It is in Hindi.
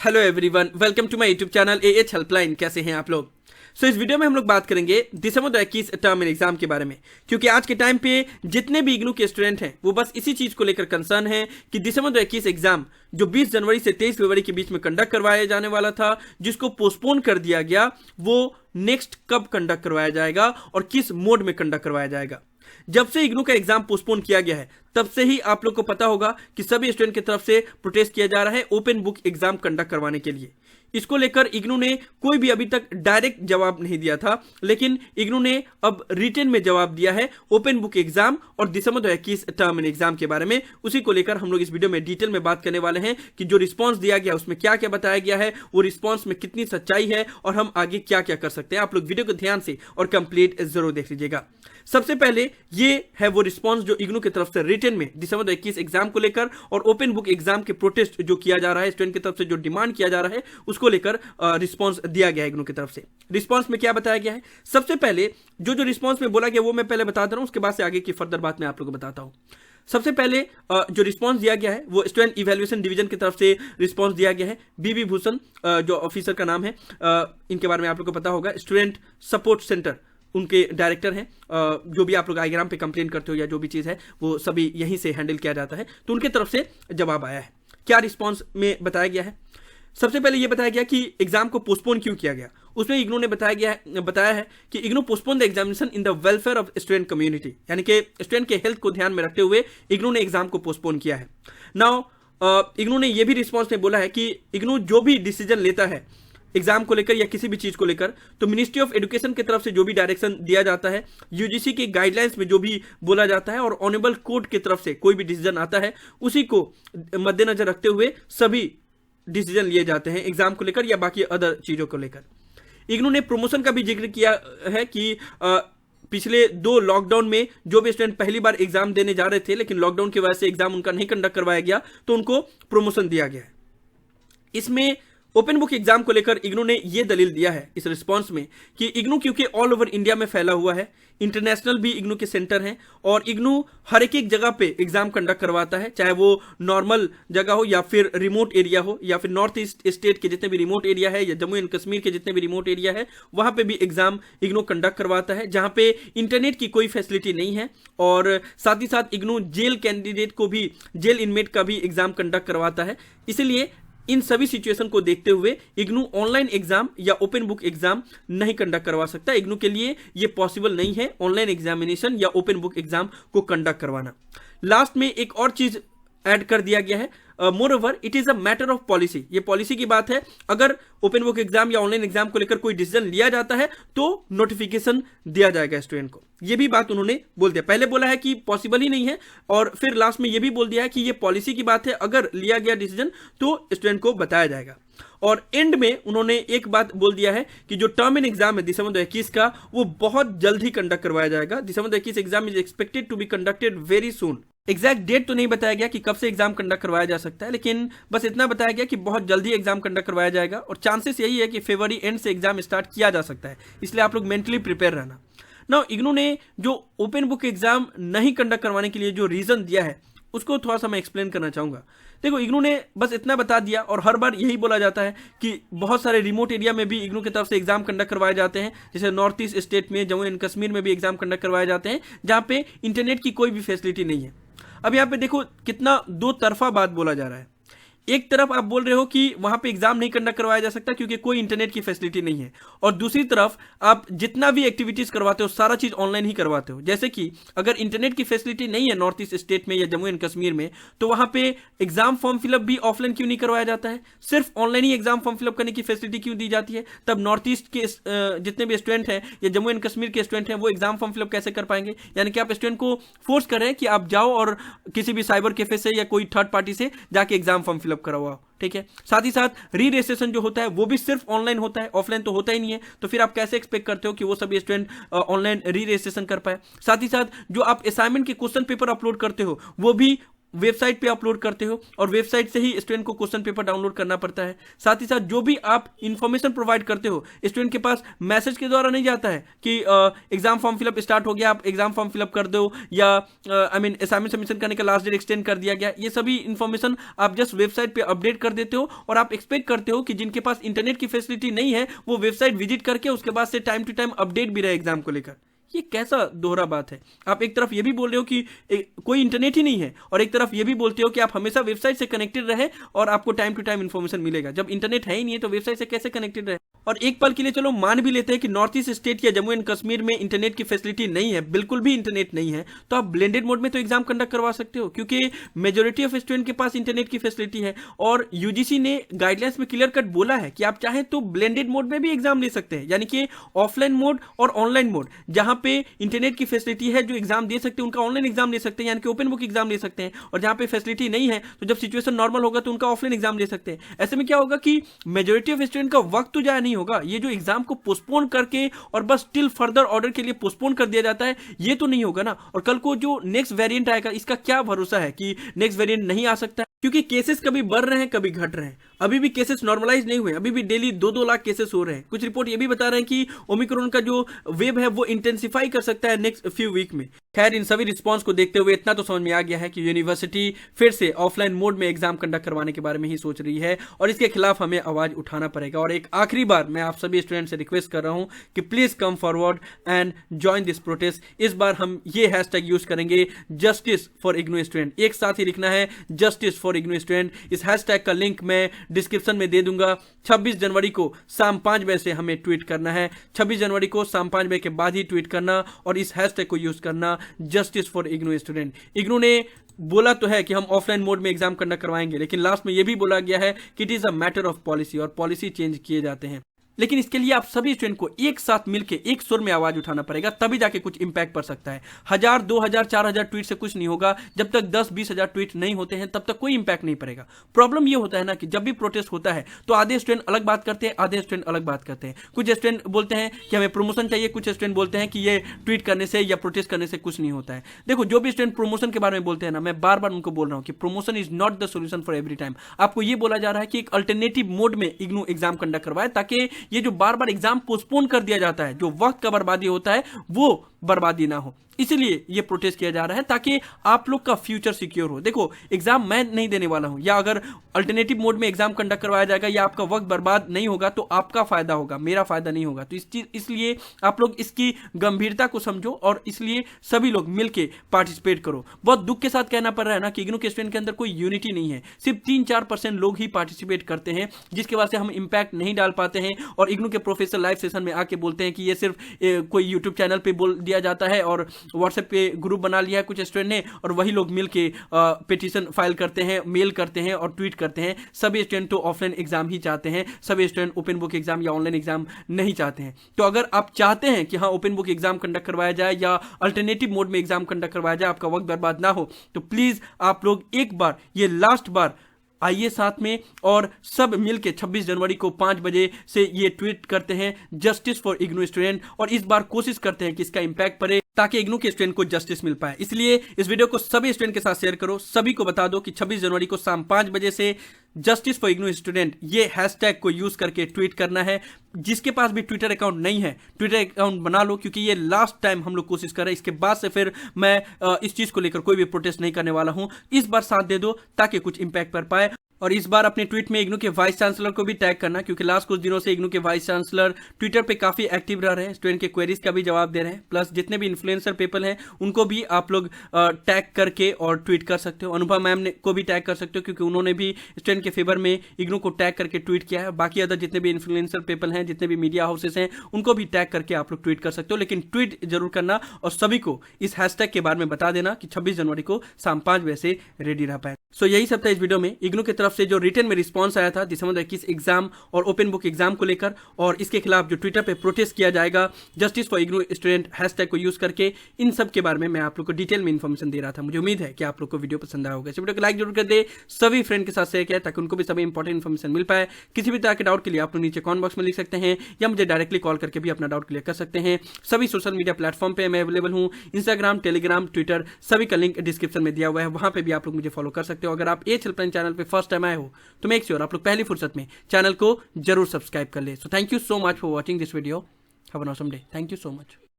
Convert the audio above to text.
Hello everyone, welcome to my YouTube channel AH helpline. कैसे हैं आप लोग? इस वीडियो में हम लोग बात करेंगे दिसंबर 2021 टर्म एंड एग्जाम के बारे में, क्योंकि आज के टाइम पे जितने भी इग्नू के स्टूडेंट हैं वो बस इसी चीज को लेकर कंसर्न है कि दिसंबर 2021 एग्जाम जो 20 जनवरी से 23 फरवरी के बीच में कंडक्ट करवाया जाने वाला था, जिसको पोस्टपोन कर दिया गया, वो नेक्स्ट कब कंडक्ट करवाया जाएगा और किस मोड में कंडक्ट करवाया जाएगा। जब से इग्नू का एग्जाम पोस्टपोन किया गया है तब से ही आप लोग को पता होगा कि सभी स्टूडेंट की तरफ से प्रोटेस्ट किया जा रहा है ओपन बुक एग्जाम कंडक्ट करवाने के लिए। इसको लेकर इग्नू ने कोई भी अभी तक डायरेक्ट जवाब नहीं दिया था, लेकिन इग्नू ने अब रिटन में जवाब दिया है ओपन बुक एग्जाम और दिसंबर 2021 टर्म एंड एग्जाम के बारे में। उसी को लेकर हम लोग इस वीडियो में डिटेल में बात करने वाले हैं कि जो रिस्पांस दिया गया उसमें क्या क्या बताया गया है, वो रिस्पांस में कितनी सच्चाई है और हम आगे क्या क्या कर सकते हैं। आप लोग वीडियो को ध्यान से और कंप्लीट जरूर देख लीजिएगा। सबसे पहले ये है वो रिस्पांस जो इग्नू की तरफ से रिटन में दिसंबर 2021 एग्जाम को लेकर और ओपन बुक एग्जाम के प्रोटेस्ट जो किया जा रहा है, स्टूडेंट की तरफ से जो डिमांड किया जा रहा है, उसको लेकर रिस्पांस दिया गया है इग्नू की तरफ से। रिस्पांस में क्या बताया गया है? सबसे पहले जो रिस्पांस में बोला गया वो मैं पहले बता दे रहा हूं, उसके बाद से आगे की फर्दर बात मैं आप लोगों को बताता हूं। सबसे पहले जो रिस्पांस दिया गया है वो स्टूडेंट इवैल्यूएशन डिवीजन की तरफ से रिस्पांस दिया गया है। बीबी भूषण जो ऑफिसर का नाम है, इनके बारे में आप लोग को पता होगा, स्टूडेंट सपोर्ट सेंटर उनके डायरेक्टर हैं। जो भी आप लोग आईग्राम पे कंप्लेन करते हो या जो भी चीज़ है वो सभी यहीं से हैंडल किया जाता है, तो उनके तरफ से जवाब आया है। क्या रिस्पांस में बताया गया है? सबसे पहले ये बताया गया कि एग्जाम को पोस्टपोन क्यों किया गया। उसमें इग्नू ने बताया है कि IGNOU postpone the examination in the welfare of student community, यानी कि स्टूडेंट के हेल्थ को ध्यान में रखते हुए इग्नू ने एग्जाम को पोस्टपोन किया है। नाउ इग्नू ने यह भी रिस्पांस में बोला है कि इग्नू जो भी डिसीजन लेता है एग्जाम को लेकर या किसी भी चीज को लेकर, तो मिनिस्ट्री ऑफ एजुकेशन की तरफ से जो भी डायरेक्शन दिया जाता है, यूजीसी की गाइडलाइंस में जो भी बोला जाता है और ऑनरेबल कोर्ट की तरफ से कोई भी डिसीजन आता है, उसी को मद्देनजर रखते हुए सभी डिसीजन लिए जाते हैं एग्जाम को लेकर या बाकी अदर चीजों को लेकर। इग्नू ने प्रमोशन का भी जिक्र किया है कि पिछले 2 लॉकडाउन में जो भी स्टूडेंट पहली बार एग्जाम देने जा रहे थे लेकिन लॉकडाउन की वजह से एग्जाम उनका नहीं कंडक्ट करवाया गया, तो उनको प्रमोशन दिया गया है। इसमें ओपन बुक एग्जाम को लेकर इग्नू ने यह दलील दिया है इस रिस्पांस में कि इग्नू क्योंकि ऑल ओवर इंडिया में फैला हुआ है, इंटरनेशनल भी इग्नू के सेंटर हैं और इग्नू हर एक जगह पे एग्जाम कंडक्ट करवाता है, चाहे वो नॉर्मल जगह हो या फिर रिमोट एरिया हो या फिर नॉर्थ ईस्ट स्टेट के जितने भी रिमोट एरिया है या जम्मू एंड कश्मीर के जितने भी रिमोट एरिया है, वहां पे भी एग्जाम इग्नू कंडक्ट करवाता है, जहां पे इंटरनेट की कोई फैसिलिटी नहीं है। और साथ ही साथ इग्नू जेल कैंडिडेट को भी, जेल इनमेट का भी एग्जाम कंडक्ट करवाता है। इसलिए इन सभी सिचुएशन को देखते हुए इग्नू ऑनलाइन एग्जाम या ओपन बुक एग्जाम नहीं कंडक्ट करवा सकता। इग्नू के लिए यह पॉसिबल नहीं है ऑनलाइन एग्जामिनेशन या ओपन बुक एग्जाम को कंडक्ट करवाना। लास्ट में एक और चीज ऐड कर दिया गया है, more over it is a matter of policy. ये पॉलिसी की बात है, अगर ओपन बुक एग्जाम या ऑनलाइन एग्जाम को लेकर कोई डिसीजन लिया जाता है तो नोटिफिकेशन दिया जाएगा स्टूडेंट को। ये भी बात उन्होंने बोल दिया। पहले बोला है कि पॉसिबल ही नहीं है और फिर लास्ट में ये भी बोल दिया है कि ये पॉलिसी की बात है, अगर लिया गया डिसीजन तो स्टूडेंट को बताया जाएगा। और एंड में उन्होंने एक बात बोल दिया है कि जो टर्म एंड एग्जाम है दिसंबर 2021 का, वो बहुत जल्द ही कंडक्ट करवाया जाएगा। December 2021 exam is expected to be conducted very soon. Exact date तो नहीं बताया गया कि कब से एग्जाम कंडक्ट करवाया जा सकता है, लेकिन बस इतना बताया गया कि बहुत जल्दी एग्जाम कंडक्ट करवाया जाएगा और चांसेस यही है कि फरवरी एंड से एग्जाम स्टार्ट किया जा सकता है। इसलिए आप लोग मेंटली प्रिपेयर रहना। नाउ इग्नू ने जो ओपन बुक एग्जाम नहीं कंडक्ट करवाने के लिए जो रीजन दिया है उसको थोड़ा सा मैं एक्सप्लेन करना चाहूंगा। देखो, इग्नू ने बस इतना बता दिया और हर बार यही बोला जाता है कि बहुत सारे रिमोट एरिया में भी इग्नू की तरफ से एग्जाम कंडक्ट करवाए जाते हैं, जैसे नॉर्थ ईस्ट स्टेट में, जम्मू एंड कश्मीर में भी एग्जाम कंडक्ट करवाए जाते हैं, जहां पे इंटरनेट की कोई भी फैसिलिटी नहीं है। अब यहाँ पे देखो कितना दो तरफा बात बोला जा रहा है। एक तरफ आप बोल रहे हो कि वहां पे एग्जाम नहीं कंडक्ट करवाया जा सकता क्योंकि कोई इंटरनेट की फैसिलिटी नहीं है, और दूसरी तरफ आप जितना भी एक्टिविटीज करवाते हो सारा चीज ऑनलाइन ही करवाते हो। जैसे कि अगर इंटरनेट की फैसिलिटी नहीं है नॉर्थ ईस्ट स्टेट में या जम्मू एंड कश्मीर में, तो वहां पे एग्जाम फॉर्म फिलअप भी ऑफलाइन क्यों नहीं करवाया जाता है, सिर्फ ऑनलाइन ही एग्जाम फॉर्म फिलअप करने की फैसिलिटी क्यों दी जाती है? तब नॉर्थ ईस्ट के जितने भी स्टूडेंट हैं या जम्मू एंड कश्मीर के स्टूडेंट हैं वो एग्जाम फॉर्म फिलअप कैसे कर पाएंगे? यानी कि आप स्टूडेंट को फोर्स कर रहे हैं कि आप जाओ और किसी भी साइबर कैफे से या कोई थर्ड पार्टी से जाके एग्जाम फॉर्म फिलअप करवाओ। ठीक है, साथ ही साथ री रजिस्ट्रेशन जो होता है वो भी सिर्फ ऑनलाइन होता है, ऑफलाइन तो होता ही नहीं है। तो फिर आप कैसे एक्सपेक्ट करते हो कि वो सभी स्टूडेंट ऑनलाइन री रजिस्ट्रेशन कर पाए? साथ ही साथ जो आप असाइनमेंट के क्वेश्चन पेपर अपलोड करते हो वो भी वेबसाइट पे अपलोड करते हो और वेबसाइट से ही स्टूडेंट को क्वेश्चन पेपर डाउनलोड करना पड़ता है। साथ ही साथ जो भी आप इंफॉर्मेशन प्रोवाइड करते हो स्टूडेंट के पास मैसेज के द्वारा नहीं जाता है कि एग्जाम फॉर्म फिलअप स्टार्ट हो गया, आप एग्जाम फॉर्म फिलअप कर दो, या असाइनमेंट सबमिशन करने का लास्ट डेट एक्सटेंड कर दिया गया। ये सभी इंफॉर्मेशन आप जस्ट वेबसाइट पे अपडेट कर देते हो और आप एक्सपेक्ट करते हो कि जिनके पास इंटरनेट की फैसिलिटी नहीं है वो वेबसाइट विजिट करके उसके बाद से टाइम टू टाइम अपडेट भी रहे एग्जाम को लेकर। ये कैसा दोहरा बात है? आप एक तरफ ये भी बोल रहे हो कि कोई इंटरनेट ही नहीं है और एक तरफ ये भी बोलते हो कि आप हमेशा वेबसाइट से कनेक्टेड रहे और आपको टाइम टू टाइम इंफॉर्मेशन मिलेगा। जब इंटरनेट है ही नहीं है तो वेबसाइट से कैसे कनेक्टेड रहे? और एक पल के लिए चलो मान भी लेते हैं कि नॉर्थ ईस्ट स्टेट या जम्मू एंड कश्मीर में इंटरनेट की फैसिलिटी नहीं है, बिल्कुल भी इंटरनेट नहीं है, तो आप ब्लेंडेड मोड में तो एग्जाम कंडक्ट करवा सकते हो क्योंकि मेजोरिटी ऑफ स्टूडेंट के पास इंटरनेट की फैसिलिटी है। और यूजीसी ने गाइडलाइंस में क्लियर कट बोला है कि आप चाहें तो ब्लेंडेड मोड में भी एग्जाम ले सकते हैं, यानी कि ऑफलाइन मोड और ऑनलाइन मोड। जहां पे इंटरनेट की फैसिलिटी है जो एग्जाम दे सकते हैं उनका ऑनलाइन एग्जाम ले सकते हैं, यानी कि ओपन बुक एग्जाम ले सकते हैं, और जहां पे फैसिलिटी नहीं है तो जब सिचुएशन नॉर्मल होगा तो उनका ऑफलाइन एग्जाम ले सकते हैं। ऐसे में क्या होगा कि मेजोरिटी ऑफ स्टूडेंट का वक्त तो जाया नहीं होगा। ये जो एग्जाम को पोस्टपोन करके और बस टिल फर्दर ऑर्डर के लिए पोस्टपोन कर दिया जाता है, ये तो नहीं होगा ना। और कल को जो नेक्स्ट वेरिएंट आएगा इसका क्या भरोसा है कि नेक्स्ट वेरिएंट नहीं आ सकता है, क्योंकि केसेस कभी बढ़ रहे हैं कभी घट रहे हैं। अभी भी केसेस नॉर्मलाइज नहीं हुए, अभी भी डेली 2-2 लाख केसेस हो रहे हैं। कुछ रिपोर्ट ये भी बता रहे हैं कि ओमिक्रॉन का जो वेव है वो इंटेंसिफाई कर सकता है नेक्स्ट फ्यू वीक में। खैर, इन सभी रिस्पांस को देखते हुए इतना तो समझ में आ गया है कि यूनिवर्सिटी फिर से ऑफलाइन मोड में एग्जाम कंडक्ट करवाने के बारे में ही सोच रही है और इसके खिलाफ हमें आवाज उठाना पड़ेगा। और एक आखिरी बार मैं आप सभी स्टूडेंट से रिक्वेस्ट कर रहा हूं कि please come forward and join this protest. इस बार हम ये हैशटैग यूज करेंगे, जस्टिस फॉर इग्नू स्टूडेंट। एक साथ ही लिखना है जस्टिस फॉर इग्नू स्टूडेंट। इस हैशटैग का लिंक मैं डिस्क्रिप्शन में दे दूंगा। 26 जनवरी को शाम 5 बजे से हमें ट्वीट करना है। 26 जनवरी को शाम 5 बजे के बाद ही ट्वीट करना और इस हैशटैग को यूज करना, justice for IGNOU student. IGNOU ने बोला तो है कि हम ऑफलाइन मोड में एग्जाम कंडक्ट करवाएंगे, लेकिन लास्ट में यह भी बोला गया है कि it is a matter of policy और पॉलिसी चेंज किए जाते हैं। लेकिन इसके लिए आप सभी स्टूडेंट को एक साथ मिलकर एक सुर में आवाज उठाना पड़ेगा, तभी जाके कुछ इंपैक्ट पड़ सकता है। 1000, 2000, 4000 ट्वीट से कुछ नहीं होगा। जब तक 10-20 हजार ट्वीट नहीं होते हैं तब तक कोई इंपैक्ट नहीं पड़ेगा। प्रॉब्लम ये होता है ना कि जब भी प्रोटेस्ट होता है तो आधे स्टूडेंट अलग बात करते हैं, आधे स्टूडेंट अलग बात करते हैं। कुछ स्टूडेंट बोलते हैं कि हमें प्रमोशन चाहिए, कुछ स्टूडेंट बोलते हैं कि ये ट्वीट करने से या प्रोटेस्ट करने से कुछ नहीं होता है। देखो, जो भी स्टूडेंट प्रमोशन के बारे में बोलते हैं ना, मैं बार बार उनको बोल रहा हूं कि promotion is not the solution for every time. आपको ये बोला जा रहा है कि एक अल्टरनेटिव मोड में इग्नू एग्जाम कंडक्ट करवाए, ताकि ये जो बार बार एग्जाम पोस्टपोन कर दिया जाता है, जो वक्त का बर्बादी होता है, वो बर्बादी ना हो। इसीलिए ये प्रोटेस्ट किया जा रहा है ताकि आप लोग का फ्यूचर सिक्योर हो। देखो, एग्जाम मैं नहीं देने वाला हूं, या अगर अल्टरनेटिव मोड में एग्जाम कंडक्ट करवाया जाएगा या आपका वक्त बर्बाद नहीं होगा तो आपका फायदा होगा, मेरा फायदा नहीं होगा। तो इसलिए आप लोग इसकी गंभीरता को समझो और इसलिए सभी लोग मिलकर पार्टिसिपेट करो। बहुत दुख के साथ कहना पड़ रहा है ना कि इग्नू के स्टूडेंट के अंदर कोई यूनिटी नहीं है। सिर्फ 3-4% लोग ही पार्टिसिपेट करते हैं, जिसकी वजह से हम इंपैक्ट नहीं डाल पाते हैं। और इग्नू के प्रोफेसर लाइव सेशन में आके बोलते हैं कि ये सिर्फ कोई यूट्यूब चैनल पे बोल दिया जाता है और व्हाट्सएप पे ग्रुप बना लिया है कुछ स्टूडेंट ने, और वही लोग मिलके पिटीशन फाइल करते हैं, मेल करते हैं और ट्वीट करते हैं। सभी स्टूडेंट तो ऑफलाइन एग्जाम ही चाहते हैं, सभी स्टूडेंट ओपन बुक एग्जाम या ऑनलाइन एग्जाम नहीं चाहते हैं। तो अगर आप चाहते हैं कि हाँ ओपन बुक एग्जाम कंडक्ट करवाया जाए या अल्टरनेटिव मोड में एग्जाम कंडक्ट करवाया जाए, आपका वक्त बर्बाद ना हो, तो प्लीज आप लोग एक बार, ये लास्ट बार आइए साथ में और सब मिलके 26 जनवरी को 5 बजे से ये ट्वीट करते हैं, जस्टिस फॉर इग्नू स्टूडेंट। और इस बार कोशिश करते हैं कि इसका इंपैक्ट पड़े ताकि इग्नू के स्टूडेंट को जस्टिस मिल पाए। इसलिए इस वीडियो को सभी स्टूडेंट के साथ शेयर करो, सभी को बता दो कि 26 जनवरी को शाम 5 बजे से जस्टिस फॉर इग्नू स्टूडेंट ये हैशटैग को यूज करके ट्वीट करना है। जिसके पास भी ट्विटर अकाउंट नहीं है, ट्विटर अकाउंट बना लो, क्योंकि ये लास्ट टाइम हम लोग कोशिश कर रहे हैं। इसके बाद से फिर मैं इस चीज को लेकर कोई भी प्रोटेस्ट नहीं करने वाला हूं। इस बार साथ दे दो ताकि कुछ इंपैक्ट कर पाए। और इस बार अपने ट्वीट में इग्नू के वाइस चांसलर को भी टैग करना, क्योंकि लास्ट कुछ दिनों से इग्नू के वाइस चांसलर ट्विटर पे काफी एक्टिव रह रहे हैं, स्टूडेंट के क्वेरीज का भी जवाब दे रहे हैं। प्लस जितने भी इन्फ्लुएंसर पीपल हैं उनको भी आप लोग टैग करके और ट्वीट कर सकते हो। अनुभव मैम को भी टैग कर सकते हो, क्योंकि उन्होंने भी स्टूडेंट के फेवर में इग्नू को टैग करके ट्वीट किया है। बाकी अदर जितने भी इन्फ्लुएंसर पीपल हैं, जितने भी मीडिया हाउसेस हैं, उनको भी टैग करके आप लोग ट्वीट कर सकते हो। लेकिन ट्वीट जरूर करना और सभी को इस हैशटैग के बारे में बता देना कि 26 जनवरी को शाम 5 बजे से रेडी रह पाए। सो यही सब था इस वीडियो में। इग्नू की तरफ तरफ से जो रिटर्न में रिस्पॉन्स आया था दिसंबर 21 एग्जाम और ओपन बुक एग्जाम को लेकर, और इसके खिलाफ जो ट्विटर पे प्रोटेस्ट किया जाएगा justice for IGNOU student hashtag को यूज करके, इन सब के बारे में मैं आप लोग को डिटेल में इन्फॉर्मेशन दे रहा था। मुझे उम्मीद है कि आप लोग को वीडियो पसंद आया होगा। इस वीडियो को लाइक जरूर कर दे, सभी फ्रेंड के साथ शेयर किया ताकि उनको भी सभी इंपॉर्टेंट इन्फॉर्मेशन मिल पाए। किसी भी तरह के डाउट के लिए आप लोग नीचे कमेंट बॉक्स में लिख सकते हैं या मुझे डायरेक्टली कॉल करके भी अपना डाउट क्लियर कर सकते हैं। सभी सोशल मीडिया प्लेटफॉर्म पे मैं अवेलेबल हूं, इंस्टाग्राम, टेलीग्राम, ट्विटर, सभी का लिंक डिस्क्रिप्शन में दिया हुआ है, वहां पे भी आप लोग मुझे फॉलो कर सकते हो। अगर आप एएच हेल्पलाइन चैनल पे फर्स्ट टाइम आए हो तो मेक श्योर आप लोग पहली फुर्सत में चैनल को जरूर सब्सक्राइब कर ले। So thank you so much for watching this video. Have an awesome day. Thank you so much.